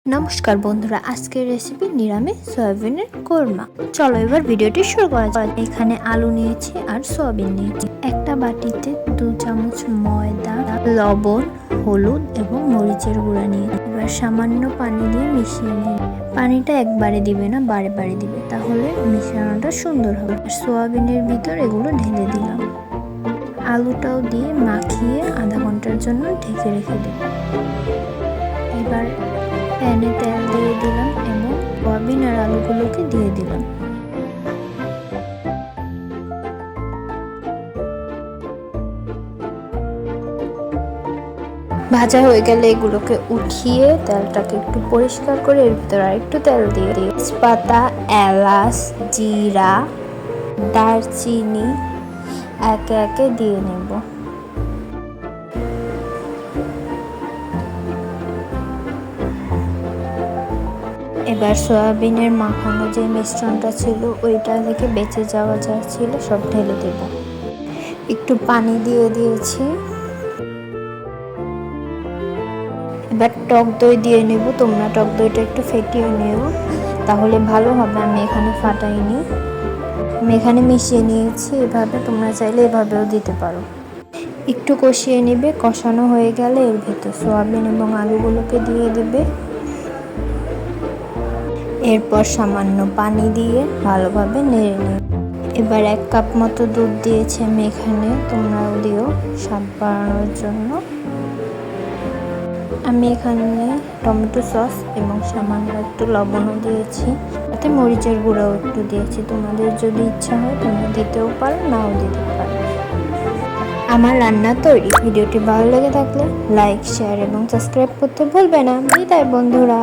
নমস্কার বন্ধুরা, আজকের রেসিপি নিরামিষ সয়াবিনের কোরমা। চলো এবার ভিডিওটি শুরু করা যাক। এখানে আলু নিয়েছি আর সয়াবিন নিয়েছি। একটা বাটিতে 2 চামচ ময়দা, লবণ, হলুদ এবং মরিচের গুঁড়া নিয়েছি। এবার সামান্য পানি দিয়ে মিশিয়ে নিই। পানিটা একবারে দিবে না, বারে বারে দিবে, তাহলে মিশ্রণটা সুন্দর হবে। সয়াবিনের ভিতর এগুলো ঢেলে দিলাম। আলুটাও দিয়ে মাখিয়ে আধা ঘন্টার জন্য ঢেকে রেখে দেব। এবার প্যানে তেল দিয়ে দিলাম এবং সয়াবিন আর আলুগুলোকে দিয়ে দিলাম। ভাজা হয়ে গেলে এগুলোকে উঠিয়ে তেলটাকে একটু পরিষ্কার করে এর ভিতরে আর একটু তেল দিয়ে দিই। তেজপাতা, এলাচ, জিরা, দারচিনি একে একে দিয়ে নেব। এবার সয়াবিনের মাখানো যে মিশ্রণটা ছিল ওইটা থেকে বেঁচে যাওয়া যা ছিল সব ঢেলে দেব। একটু পানি দিয়ে দিয়েছি। এবার টক দই দিয়ে নেব। তোমরা টক দইটা একটু ফেটিয়ে নিও, তাহলে ভালো হবে। আমি এখানে ফাটাইনি, আমি এখানে মিশিয়ে নিয়েছি। এভাবে তোমরা চাইলে এভাবেও দিতে পারো। একটু কষিয়ে নেবে। কষানো হয়ে গেলে এর ভেতর সয়াবিন এবং আলুগুলোকে দিয়ে দেবে। এরপর সামান্য পানি দিয়ে ভালোভাবে নেড়ে নেবে। এবার 1 কাপ মতো দুধ দিয়েছি আমি এখানে, তোমরাও দিও স্বাদ বাড়ানোর জন্য। আমি এখানে টমেটো সস এবং সামান্য একটু লবণও দিয়েছি, তাতে মরিচের গুঁড়াও একটু দিয়েছি। তোমাদের যদি ইচ্ছা হয় তোমরা দিতেও পারো, নাও দিতে পারো। আমার রান্না তৈরি। ভিডিওটি ভালো লেগে থাকলে লাইক, শেয়ার এবং সাবস্ক্রাইব করতে ভুলবে না। বিদায় বন্ধুরা।